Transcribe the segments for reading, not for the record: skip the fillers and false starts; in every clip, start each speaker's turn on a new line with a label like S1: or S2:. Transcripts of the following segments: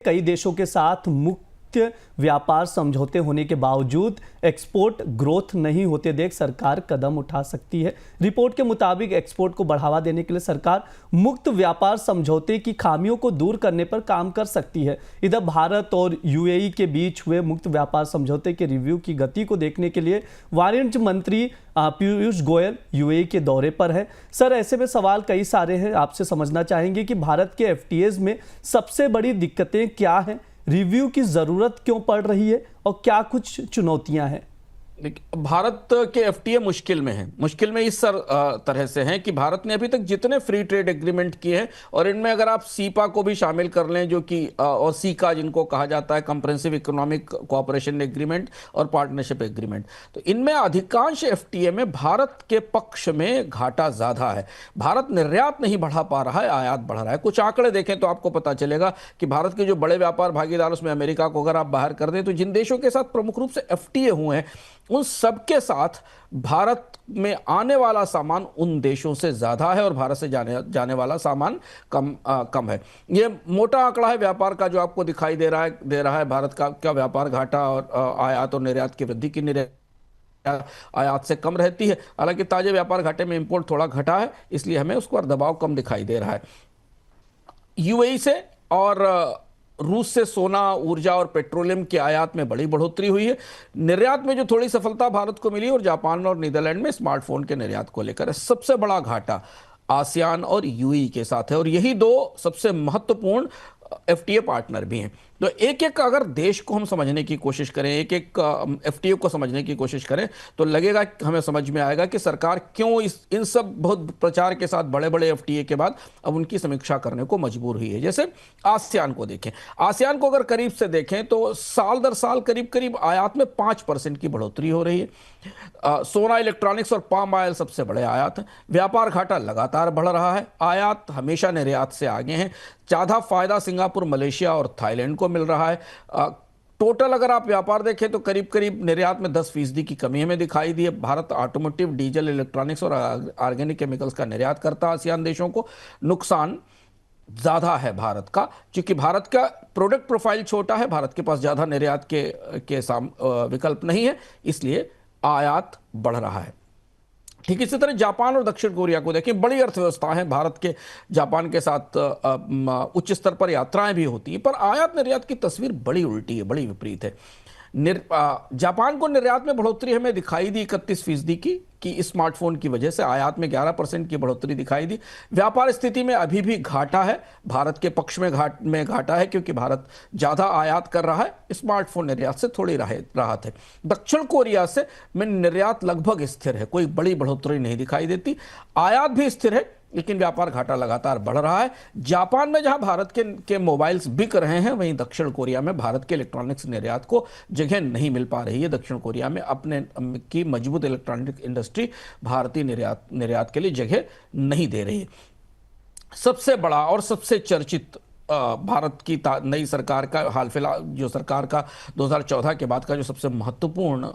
S1: कई देशों के साथ मुक्त व्यापार समझौते होने के बावजूद एक्सपोर्ट ग्रोथ नहीं होते देख सरकार कदम उठा सकती है। रिपोर्ट के मुताबिक एक्सपोर्ट को बढ़ावा देने के लिए सरकार मुक्त व्यापार समझौते की खामियों को दूर करने पर काम कर सकती है। इधर भारत और यूएई के बीच हुए मुक्त व्यापार समझौते के रिव्यू की गति को देखने के लिए वाणिज्य मंत्री पीयूष गोयल यूएई के दौरे पर है। सर, ऐसे में सवाल कई सारे हैं, आपसे समझना चाहेंगे कि भारत के एफटीएज में सबसे बड़ी दिक्कतें क्या हैं, रिव्यू की जरूरत क्यों पड़ रही है और क्या कुछ चुनौतियां हैं?
S2: भारत के एफटीए मुश्किल में है। मुश्किल में इस तरह से हैं कि भारत ने अभी तक जितने फ्री ट्रेड एग्रीमेंट किए हैं, और इनमें अगर आप सीपा को भी शामिल कर लें, जो कि और सीका जिनको कहा जाता है, कंप्रेहेंसिव इकोनॉमिक कोऑपरेशन एग्रीमेंट और पार्टनरशिप एग्रीमेंट, तो इनमें अधिकांश एफटीए में भारत के पक्ष में घाटा ज्यादा है। भारत निर्यात नहीं बढ़ा पा रहा है, आयात बढ़ रहा है। कुछ आंकड़े देखें तो आपको पता चलेगा कि भारत के जो बड़े व्यापार भागीदार, उसमें अमेरिका को अगर आप बाहर कर दें, तो जिन देशों के साथ प्रमुख रूप से एफटीए हुए हैं, उन सबके साथ भारत में आने वाला सामान उन देशों से ज्यादा है और भारत से जाने वाला सामान कम है। ये मोटा आंकड़ा है व्यापार का जो आपको दिखाई दे रहा है भारत का व्यापार घाटा और आयात और निर्यात की वृद्धि की आयात से कम रहती है। हालांकि ताजे व्यापार घाटे में इंपोर्ट थोड़ा घटा है, इसलिए हमें उस पर दबाव कम दिखाई दे रहा है। यूएई से और रूस से सोना, ऊर्जा और पेट्रोलियम की आयात में बड़ी बढ़ोतरी हुई है। निर्यात में जो थोड़ी सफलता भारत को मिली, और जापान और नीदरलैंड में स्मार्टफोन के निर्यात को लेकर है। सबसे बड़ा घाटा आसियान और यूएई के साथ है, और यही दो सबसे महत्वपूर्ण एफटीए पार्टनर भी हैं। तो एक एक अगर देश को हम समझने की कोशिश करें, एक एक एफटीए को समझने की कोशिश करें, तो लगेगा, हमें समझ में आएगा कि सरकार क्यों इन सब बहुत प्रचार के साथ बड़े बड़े एफटीए के बाद अब उनकी समीक्षा करने को मजबूर हुई है। जैसे आसियान को देखें, आसियान को अगर करीब से देखें तो साल दर साल करीब करीब आयात में 5% की बढ़ोतरी हो रही है। सोना, इलेक्ट्रॉनिक्स और पाम ऑयल सबसे बड़े आयात हैं। व्यापार घाटा लगातार बढ़ रहा है, आयात हमेशा निर्यात से आगे हैं। ज्यादा फायदा सिंगापुर, मलेशिया और थाईलैंड को मिल रहा है। टोटल अगर आप व्यापार देखें तो करीब करीब निर्यात में 10% की कमी हमें दिखाई दी है। भारत ऑटोमोटिव, डीजल, इलेक्ट्रॉनिक्स और ऑर्गेनिक केमिकल्स का निर्यात करता है आसियान देशों को। नुकसान ज्यादा है भारत का, क्योंकि भारत का प्रोडक्ट प्रोफाइल छोटा है, भारत के पास ज्यादा निर्यात के विकल्प नहीं है, इसलिए आयात बढ़ रहा है। ठीक इसी तरह जापान और दक्षिण कोरिया को देखें, बड़ी अर्थव्यवस्था है भारत के। जापान के साथ उच्च स्तर पर यात्राएं भी होती हैं, पर आयात निर्यात की तस्वीर बड़ी उल्टी है, बड़ी विपरीत है। जापान को निर्यात में बढ़ोतरी हमें दिखाई दी 31% की स्मार्टफोन की वजह से, आयात में 11% की बढ़ोतरी दिखाई दी। व्यापार स्थिति में अभी भी घाटा है, भारत के पक्ष में घाटा है, क्योंकि भारत ज्यादा आयात कर रहा है, स्मार्टफोन निर्यात से थोड़ी राहत है। दक्षिण कोरिया से में निर्यात लगभग स्थिर है, कोई बड़ी बढ़ोतरी नहीं दिखाई देती। आयात भी स्थिर है, लेकिन व्यापार घाटा लगातार बढ़ रहा है। जापान में जहां भारत के मोबाइल्स बिक रहे हैं, वहीं दक्षिण कोरिया में भारत के इलेक्ट्रॉनिक्स निर्यात को जगह नहीं मिल पा रही है। दक्षिण कोरिया में अपने की मजबूत इलेक्ट्रॉनिक इंडस्ट्री भारतीय निर्यात के लिए जगह नहीं दे रही है। सबसे बड़ा और सबसे चर्चित भारत की नई सरकार का हाल फिलहाल जो सरकार का 2014 के बाद का जो सबसे महत्वपूर्ण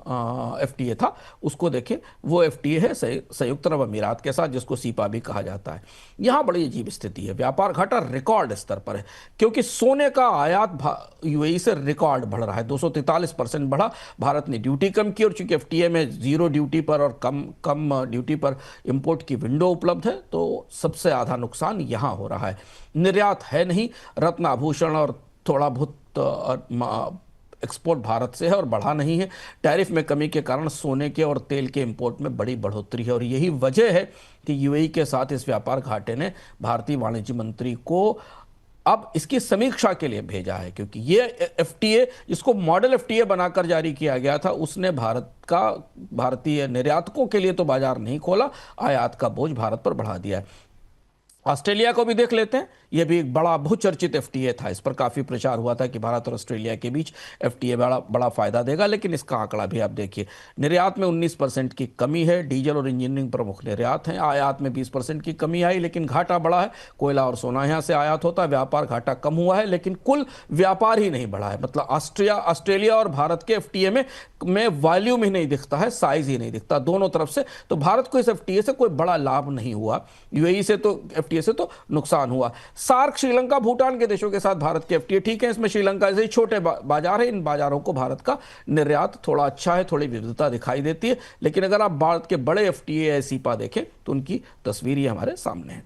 S2: एफटीए था, उसको देखें। वो एफटीए है संयुक्त अरब अमीरात के साथ, जिसको सीपा भी कहा जाता है। यहां बड़ी अजीब स्थिति है, व्यापार घाटा रिकॉर्ड स्तर पर है, क्योंकि सोने का आयात यूएई से रिकॉर्ड बढ़ रहा है, 243% बढ़ा। भारत ने ड्यूटी कम की, और चूंकि एफटीए में 0 ड्यूटी पर और कम ड्यूटी पर इंपोर्ट की विंडो उपलब्ध है, तो सबसे आधा नुकसान यहां हो रहा है। निर्यात है नहीं, रत्न आभूषण और थोड़ा बहुत एक्सपोर्ट भारत से है और बढ़ा नहीं है। टैरिफ में कमी के कारण सोने के और तेल के इंपोर्ट में बड़ी बढ़ोतरी है, और यही वजह है कि यूएई के साथ इस व्यापार घाटे ने भारतीय वाणिज्य मंत्री को अब इसकी समीक्षा के लिए भेजा है, क्योंकि ये एफटीए, जिसको मॉडल एफटीए बनाकर जारी किया गया था, उसने भारतीय निर्यातकों के लिए तो बाजार नहीं खोला, आयात का बोझ भारत पर बढ़ा दिया है। ऑस्ट्रेलिया को भी देख लेते हैं, यह भी एक बड़ा बहुचर्चित एफटीए था। इस पर काफी प्रचार हुआ था कि भारत और ऑस्ट्रेलिया के बीच एफटीए बड़ा फायदा देगा, लेकिन इसका आंकड़ा भी आप देखिए, निर्यात में 19% की कमी है। डीजल और इंजीनियरिंग प्रमुख निर्यात हैं। आयात में 20% की कमी आई, लेकिन घाटा बढ़ा है। कोयला और सोना यहां से आयात होता है। व्यापार घाटा कम हुआ है, लेकिन कुल व्यापार ही नहीं बढ़ा है। मतलब ऑस्ट्रेलिया और भारत के एफटीए में वॉल्यूम ही नहीं दिखता है, साइज ही नहीं दिखता दोनों तरफ से। तो भारत को इस एफटीए से कोई बड़ा लाभ नहीं हुआ। यूएई से तो एफटीए एफटीए से तो नुकसान हुआ। सार्क, श्रीलंका, भूटान के देशों के साथ भारत के एफटीए ठीक है। इसमें श्रीलंका जैसे छोटे बाजार है, इन बाजारों को भारत का निर्यात थोड़ा अच्छा है, थोड़ी विविधता दिखाई देती है। लेकिन अगर आप भारत के बड़े एफटीए या सीपा देखें तो उनकी तस्वीर ये हमारे सामने है।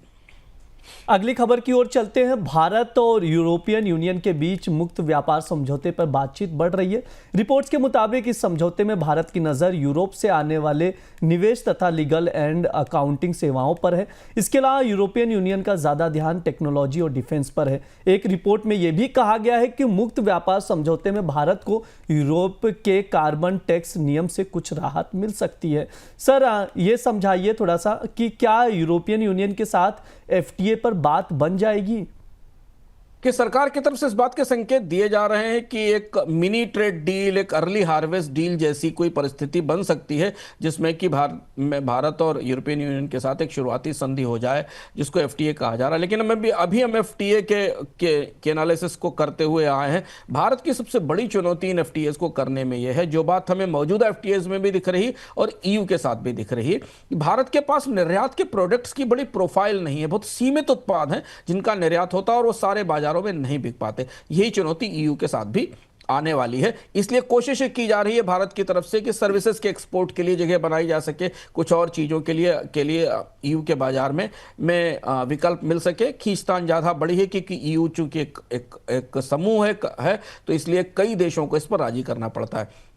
S1: अगली खबर की ओर चलते हैं। भारत और यूरोपियन यूनियन के बीच मुक्त व्यापार समझौते पर बातचीत बढ़ रही है। रिपोर्ट्स के मुताबिक इस समझौते में भारत की नज़र यूरोप से आने वाले निवेश तथा लीगल एंड अकाउंटिंग सेवाओं पर है। इसके अलावा यूरोपियन यूनियन का ज़्यादा ध्यान टेक्नोलॉजी और डिफेंस पर है। एक रिपोर्ट में यह भी कहा गया है कि मुक्त व्यापार समझौते में भारत को यूरोप के कार्बन टैक्स नियम से कुछ राहत मिल सकती है। सर, ये समझाइए थोड़ा सा कि क्या यूरोपियन यूनियन के साथ एफटीए पर बात बन जाएगी?
S2: कि सरकार की तरफ से इस बात के संकेत दिए जा रहे हैं कि एक मिनी ट्रेड डील, एक अर्ली हार्वेस्ट डील जैसी कोई परिस्थिति बन सकती है, जिसमें कि भारत और यूरोपियन यूनियन के साथ एक शुरुआती संधि हो जाए, जिसको एफटीए कहा जा रहा है। लेकिन अभी हम एफटीए के एनालिसिस को करते हुए आए हैं। भारत की सबसे बड़ी चुनौती इन एफटीएस को करने में यह है, जो बात हमें मौजूदा एफटीएस में भी दिख रही और ईयू के साथ भी दिख रही है, भारत के पास निर्यात के प्रोडक्ट्स की बड़ी प्रोफाइल नहीं है। बहुत सीमित उत्पाद हैं जिनका निर्यात होता है और वो सारे बाजारों में नहीं बिक पाते। यही चुनौती ईयू के साथ भी आने वाली है। इसलिए कोशिश की जा रही है भारत की तरफ से कि सर्विसेज के एक्सपोर्ट के लिए जगह बनाई जा सके, कुछ और चीजों के लिए ईयू के बाजार में विकल्प मिल सके। खींचतान ज्यादा बड़ी है क्योंकि ईयू चूंकि एक समूह है, तो इसलिए कई देशों को इस पर राजी करना पड़ता है।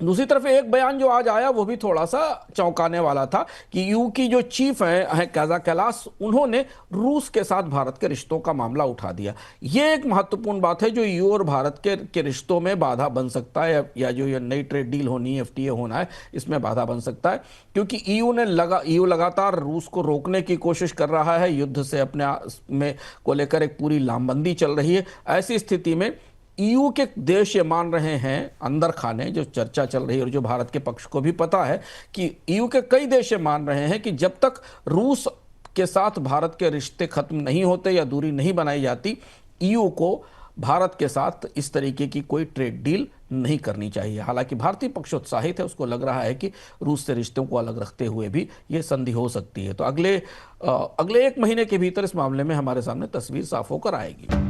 S2: दूसरी तरफ एक बयान जो आज आया वो भी थोड़ा सा चौंकाने वाला था कि ईयू की जो चीफ है काजा कैलास, उन्होंने रूस के साथ भारत के रिश्तों का मामला उठा दिया। ये एक महत्वपूर्ण बात है जो ईयू और भारत के रिश्तों में बाधा बन सकता है, या जो ये नई ट्रेड डील होनी है, एफटीए होना है, इसमें बाधा बन सकता है। क्योंकि ईयू लगातार रूस को रोकने की कोशिश कर रहा है, युद्ध से अपने में को लेकर एक पूरी लामबंदी चल रही है। ऐसी स्थिति में ईयू के देश ये मान रहे हैं, अंदर खाने जो चर्चा चल रही है और जो भारत के पक्ष को भी पता है कि ईयू के कई देश ये मान रहे हैं कि जब तक रूस के साथ भारत के रिश्ते खत्म नहीं होते या दूरी नहीं बनाई जाती, ईयू को भारत के साथ इस तरीके की कोई ट्रेड डील नहीं करनी चाहिए। हालांकि भारतीय पक्ष उत्साहित है, उसको लग रहा है कि रूस से रिश्तों को अलग रखते हुए भी ये संधि हो सकती है। तो अगले 1 महीने के भीतर इस मामले में हमारे सामने तस्वीर साफ होकर आएगी।